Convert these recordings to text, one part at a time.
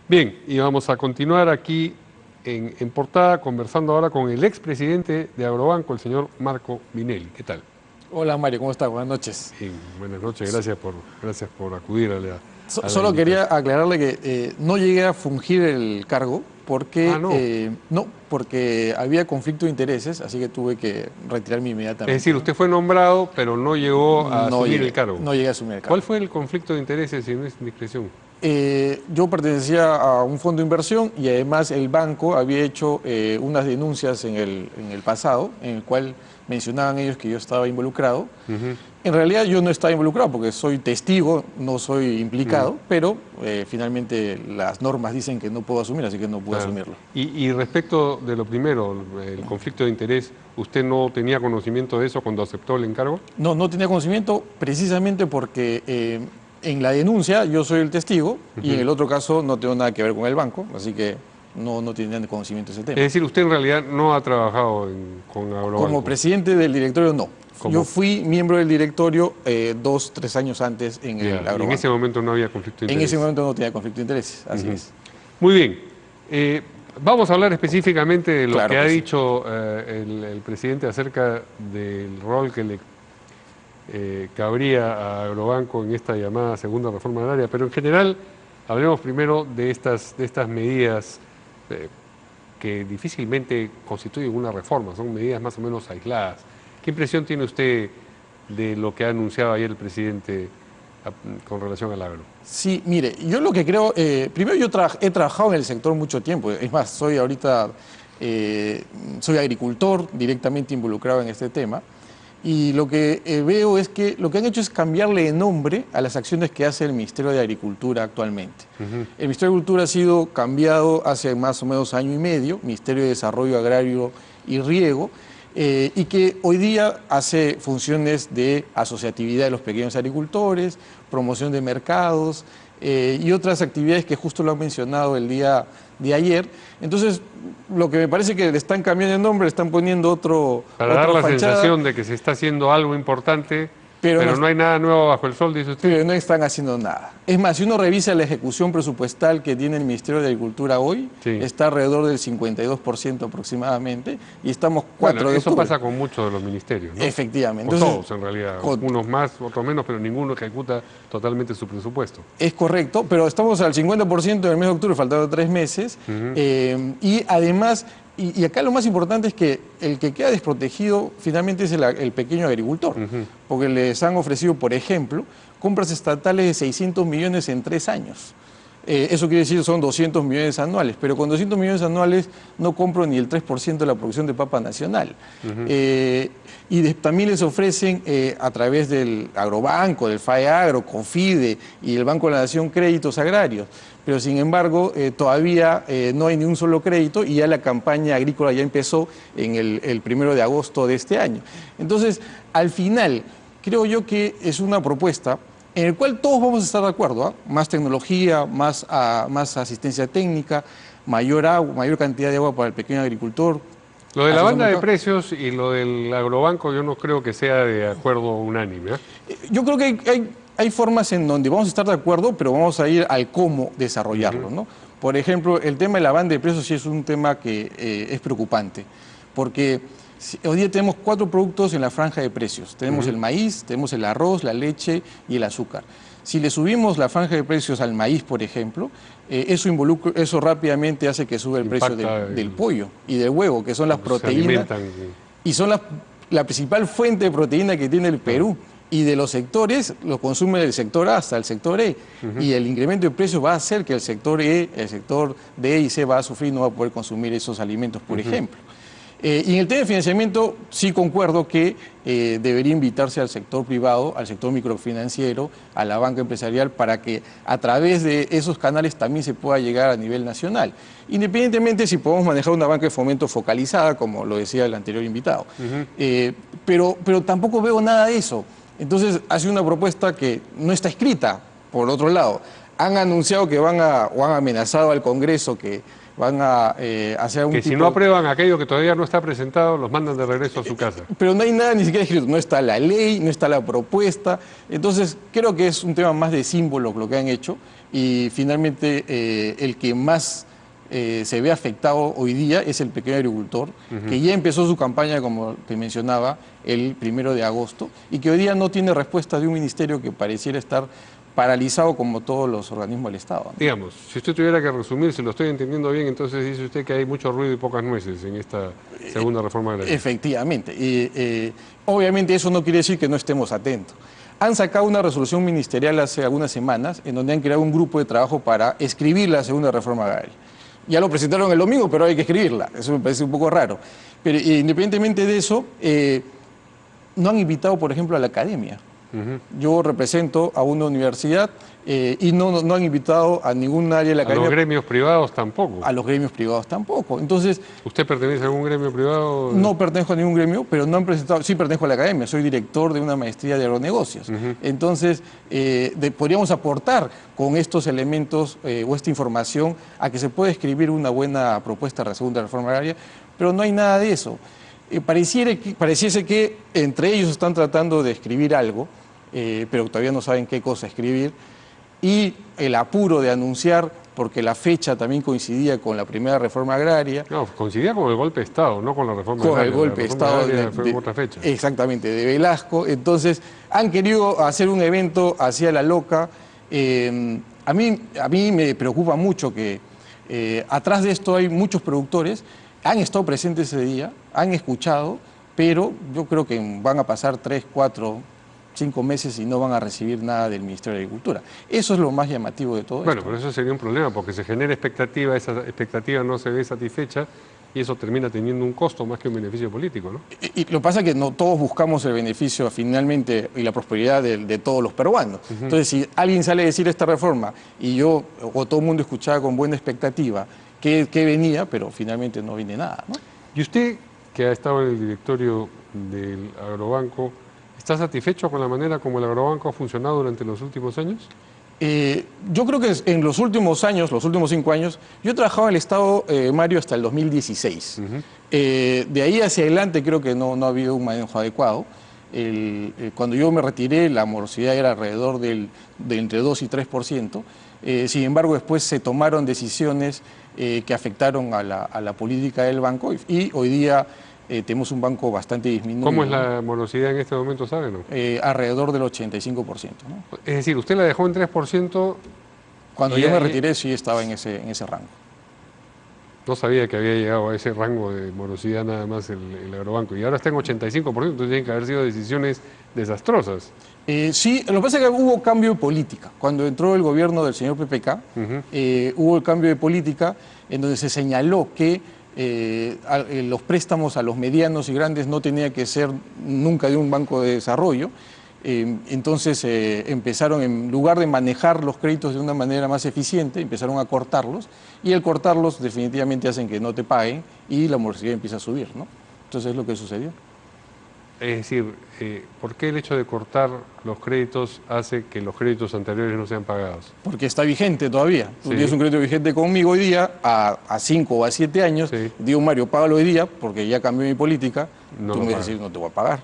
Bien, y vamos a continuar aquí en portada, conversando ahora con el expresidente de Agrobanco, el señor Marco Vinelli. ¿Qué tal? Hola Mario, ¿cómo estás? Buenas noches. Bien, buenas noches, gracias por acudir a la Solo quería invitación. aclararle que no llegué a fungir el cargo Ah, no. porque había conflicto de intereses, así que tuve que retirarme Es inmediatamente, decir, ¿no? usted fue nombrado, pero no llegó a No asumir el llegué, cargo. no llegué a asumir el cargo. ¿Cuál fue el conflicto de intereses, si no es indiscreción? Yo pertenecía a un fondo de inversión y además el banco había hecho unas denuncias en el pasado, en el cual mencionaban ellos que yo estaba involucrado. Ujú. En realidad yo no estaba involucrado porque soy testigo, no soy implicado, pero finalmente las normas dicen que no puedo asumir, así que no pude asumirlo. Y respecto de lo primero, el conflicto de interés, ¿usted no tenía conocimiento de eso cuando aceptó el encargo? No, no tenía conocimiento precisamente porque en la denuncia yo soy el testigo y en el otro caso no tengo nada que ver con el banco, así que no tenía conocimiento de ese Es tema. decir, usted en realidad no ha trabajado con Agrobanco. Como presidente del directorio, no. ¿Cómo? Yo fui miembro del directorio 2, 3 años antes en Ya, el y Agrobanco. en ese momento no había conflicto de En interés. ese momento no tenía conflicto de intereses, así es. Muy bien. Vamos a hablar específicamente de lo Claro que ha que sí. dicho el presidente acerca del rol que le cabría a Agrobanco en esta llamada segunda reforma agraria, pero en general hablemos primero de estas medidas que difícilmente constituyen una reforma, son medidas más o menos aisladas. ¿Qué impresión tiene usted de lo que ha anunciado ayer el presidente con relación al agro? Sí, mire, yo lo que creo, primero yo he trabajado en el sector mucho tiempo, es más, soy ahorita, soy agricultor directamente involucrado en este tema, y lo que veo es que lo que han hecho es cambiarle de nombre a las acciones que hace el Ministerio de Agricultura actualmente. El Ministerio de Agricultura ha sido cambiado hace más o menos año y medio, Ministerio de Desarrollo Agrario y Riego, y que hoy día hace funciones de asociatividad de los pequeños agricultores, promoción de mercados y otras actividades que justo lo han mencionado el día de ayer. Entonces, lo que me parece que le están cambiando el nombre, le están poniendo Para dar la fachada, sensación de que se está haciendo algo importante, pero no hay nada nuevo bajo el sol, dice usted. pero no están haciendo nada. Es más, si uno revisa la ejecución presupuestal que tiene el Ministerio de Agricultura hoy, Sí. está alrededor del 52% aproximadamente, y estamos 4 Bueno, de eso octubre. pasa con muchos de los ministerios, ¿no? Efectivamente. O Entonces, todos, en realidad. con- Unos más, otros menos, pero ninguno ejecuta totalmente su presupuesto. Es correcto, pero estamos al 50% en el mes de octubre, faltando 3 meses, y además, y acá lo más importante es que el que queda desprotegido finalmente es el pequeño agricultor, porque les han ofrecido, por ejemplo, compras estatales de 600 millones en 3 años. Eso quiere decir son 200 millones anuales, pero con 200 millones anuales no compro ni el 3% de la producción de papa nacional. También les ofrecen a través del Agrobanco, del FAEAGRO, COFIDE y el Banco de la Nación créditos agrarios, pero sin embargo todavía no hay ni un solo crédito y ya la campaña agrícola ya empezó en el 1 de agosto de este año. Entonces, al final, creo yo que es una propuesta en el cual todos vamos a estar de acuerdo, ¿ah? Más tecnología, más asistencia técnica, mayor agua, mayor cantidad de agua para el pequeño agricultor. Lo de la acceso a banda de mercado. precios y lo del agrobanco yo no creo que sea de acuerdo unánime, ¿eh? Yo creo que hay formas en donde vamos a estar de acuerdo, pero vamos a ir al cómo desarrollarlo, ¿no? Por ejemplo, el tema de la banda de precios sí es un tema que es preocupante, porque hoy día tenemos 4 productos en la franja de precios. Tenemos el maíz, tenemos el arroz, la leche y el azúcar. Si le subimos la franja de precios al maíz, por ejemplo, eso rápidamente hace que sube el precio Impacta del pollo y del huevo, que son las Se proteínas. alimentan. Y son la principal fuente de proteína que tiene el Perú. Y de los sectores, lo consume del sector A hasta el sector E. Y el incremento de precios va a hacer que el sector E, el sector D y C va a sufrir, no va a poder consumir esos alimentos, por ejemplo. Y en el tema de financiamiento, sí concuerdo que debería invitarse al sector privado, al sector microfinanciero, a la banca empresarial, para que a través de esos canales también se pueda llegar a nivel nacional. Independientemente si podemos manejar una banca de fomento focalizada, como lo decía el anterior invitado. Pero tampoco veo nada de eso. Entonces, hace una propuesta que no está escrita, por otro lado. Han anunciado que o han amenazado al Congreso que van a hacer un Que si no aprueban aquello que todavía no está presentado, los mandan de regreso a su casa. Pero no hay nada ni siquiera escrito, no está la ley, no está la propuesta. Entonces, creo que es un tema más de símbolos lo que han hecho y finalmente el que más se ve afectado hoy día es el pequeño agricultor, que ya empezó su campaña, como te mencionaba, el 1 de agosto y que hoy día no tiene respuesta de un ministerio que pareciera estar paralizado como todos los organismos del Estado, ¿no? Digamos, si usted tuviera que resumir, si lo estoy entendiendo bien, entonces dice usted que hay mucho ruido y pocas nueces en esta segunda reforma agraria. Efectivamente. Y obviamente eso no quiere decir que no estemos atentos. Han sacado una resolución ministerial hace algunas semanas en donde han creado un grupo de trabajo para escribir la segunda reforma agraria. Ya lo presentaron el domingo, pero hay que escribirla. Eso me parece un poco raro. Pero independientemente de eso, no han invitado, por ejemplo, a la academia. Yo represento a una universidad y no han invitado a ningún área de la academia. A los gremios privados tampoco. A los gremios privados tampoco. Entonces, ¿usted pertenece a algún gremio privado? No pertenezco a ningún gremio, pero no han presentado. Sí pertenezco a la academia, soy director de una maestría de agronegocios. Entonces, podríamos aportar con estos elementos o esta información a que se pueda escribir una buena propuesta de la segunda reforma agraria, pero no hay nada de eso. Pareciese que entre ellos están tratando de escribir algo, pero todavía no saben qué cosa escribir, y el apuro de anunciar, porque la fecha también coincidía con la primera reforma agraria. No, coincidía con el golpe de Estado, no con la reforma agraria. Con el golpe de Estado fue otra fecha. Exactamente, de Velasco. Entonces, han querido hacer un evento hacia la loca. A mí me preocupa mucho que atrás de esto hay muchos productores. Han estado presentes ese día, han escuchado, pero yo creo que van a pasar 3, 4, 5 meses y no van a recibir nada del Ministerio de Agricultura. Eso es lo más llamativo de todo esto. Bueno, pero eso sería un problema, porque se genera expectativa, esa expectativa no se ve satisfecha y eso termina teniendo un costo más que un beneficio político, ¿no? Y lo que pasa es que no todos buscamos el beneficio finalmente y la prosperidad de todos los peruanos. Entonces, si alguien sale a decir esta reforma y yo o todo el mundo escuchaba con buena expectativa que venía, pero finalmente no viene nada, ¿no? Y usted, que ha estado en el directorio del Agrobanco, ¿está satisfecho con la manera como el Agrobanco ha funcionado durante los últimos años? Yo creo que en los últimos años, los últimos 5 años, yo he trabajado en el Estado, Mario, hasta el 2016. De ahí hacia adelante creo que no ha habido un manejo adecuado. Cuando yo me retiré, la morosidad era alrededor de entre 2 y 3%. Sin embargo, después se tomaron decisiones que afectaron a la política del banco y hoy día tenemos un banco bastante disminuido. ¿Cómo es la morosidad en este momento, sabe, no? Alrededor del 85%, ¿no? Es decir, usted la dejó en 3%. Cuando yo me retiré sí estaba en ese rango. No sabía que había llegado a ese rango de morosidad nada más el Agrobanco. Y ahora está en 85%, entonces tienen que haber sido decisiones desastrosas. Sí, lo que pasa es que hubo cambio de política. Cuando entró el gobierno del señor PPK, hubo el cambio de política en donde se señaló que los préstamos a los medianos y grandes no tenía que ser nunca de un banco de desarrollo. Entonces empezaron, en lugar de manejar los créditos de una manera más eficiente, empezaron a cortarlos, y el cortarlos definitivamente hacen que no te paguen y la morosidad empieza a subir, ¿no? Entonces es lo que sucedió. Es decir, ¿por qué el hecho de cortar los créditos hace que los créditos anteriores no sean pagados? Porque está vigente todavía. Tú tienes un crédito vigente conmigo hoy día, a 5 o a 7 años, digo, Mario, págalo hoy día, porque ya cambió mi política, tú me dices, no te voy a pagar.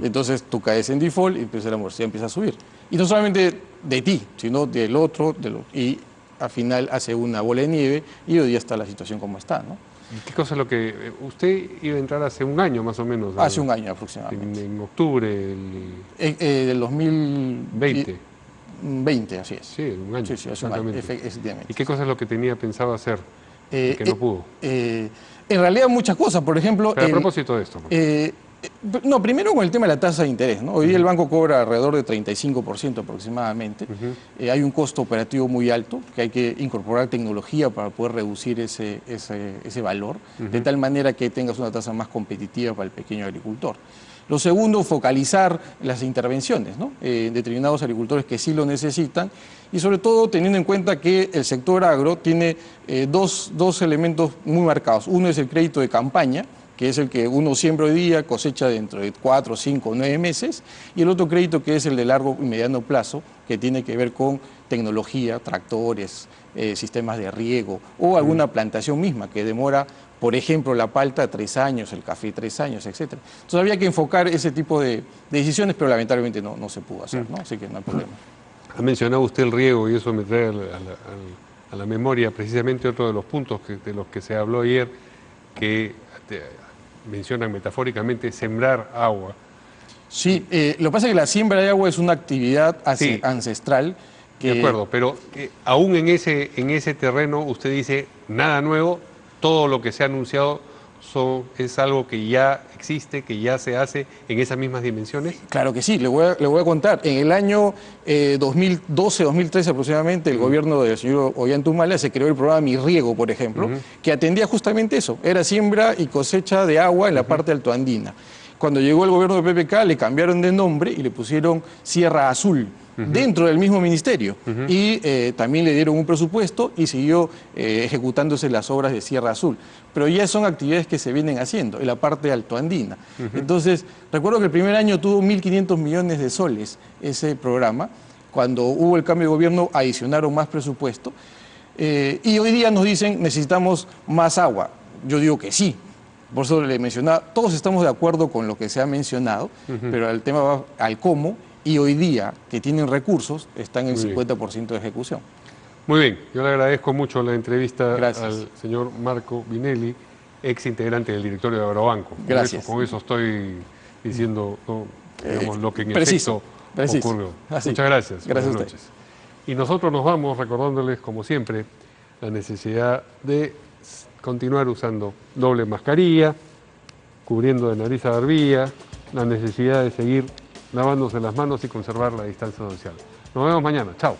Entonces tú caes en default y entonces la morosidad empieza a subir. Y no solamente de ti, sino del otro, y al final hace una bola de nieve y hoy día está la situación como está, ¿no? ¿Qué cosa es lo que... Usted iba a entrar hace un año más o menos? Hace un año aproximadamente. En octubre del 2020. 20, así es. Sí, un año. Sí, hace un año, efectivamente. ¿Y qué cosa es lo que tenía pensado hacer que no pudo? En realidad muchas cosas, por ejemplo... Pero a propósito de esto. No, primero con el tema de la tasa de interés, ¿no? Hoy día el banco cobra alrededor de 35% aproximadamente. Hay un costo operativo muy alto, que hay que incorporar tecnología para poder reducir ese valor, de tal manera que tengas una tasa más competitiva para el pequeño agricultor. Lo segundo, focalizar las intervenciones, ¿no? Determinados agricultores que sí lo necesitan, y sobre todo teniendo en cuenta que el sector agro tiene dos elementos muy marcados. Uno es el crédito de campaña, que es el que uno siembra hoy día, cosecha dentro de 4, 5, 9 meses, y el otro crédito que es el de largo y mediano plazo, que tiene que ver con tecnología, tractores, sistemas de riego o alguna plantación misma que demora, por ejemplo, la palta 3 años, el café 3 años, etc. Entonces había que enfocar ese tipo de decisiones, pero lamentablemente no se pudo hacer, ¿no? Así que no hay problema. Ha mencionado usted el riego y eso me trae a la memoria precisamente otro de los puntos de los que se habló ayer, que mencionan metafóricamente sembrar agua. Sí, lo que pasa es que la siembra de agua es una actividad Sí. ancestral. De acuerdo, pero aún en ese terreno usted dice nada nuevo, todo lo que se ha anunciado es algo que ya existe, que ya se hace en esas mismas dimensiones. Claro que sí, le voy a contar. En el año 2012-2013 aproximadamente, el gobierno del señor Ollanta se creó el programa Mi Riego, por ejemplo, que atendía justamente eso. Era siembra y cosecha de agua en la parte altoandina. Cuando llegó el gobierno de PPK le cambiaron de nombre y le pusieron Sierra Azul. Dentro del mismo ministerio y también le dieron un presupuesto y siguió ejecutándose las obras de Sierra Azul. Pero ya son actividades que se vienen haciendo en la parte altoandina. Entonces, recuerdo que el primer año tuvo 1.500 millones de soles ese programa. Cuando hubo el cambio de gobierno adicionaron más presupuesto y hoy día nos dicen necesitamos más agua. Yo digo que sí. Por eso le mencionaba, todos estamos de acuerdo con lo que se ha mencionado, pero el tema va al cómo. Y hoy día, que tienen recursos, están en 50% de ejecución. Muy bien, yo le agradezco mucho la entrevista Gracias. al señor Marco Vinelli, ex integrante del directorio de Agrobanco. Gracias. Con eso estoy diciendo digamos, lo que en preciso, efecto ocurrió. Así. Muchas gracias. Gracias Buenas a usted. noches. Y nosotros nos vamos recordándoles, como siempre, la necesidad de continuar usando doble mascarilla, cubriendo de nariz a barbilla, la necesidad de seguir lavándose las manos y conservar la distancia social. Nos vemos mañana. Chao.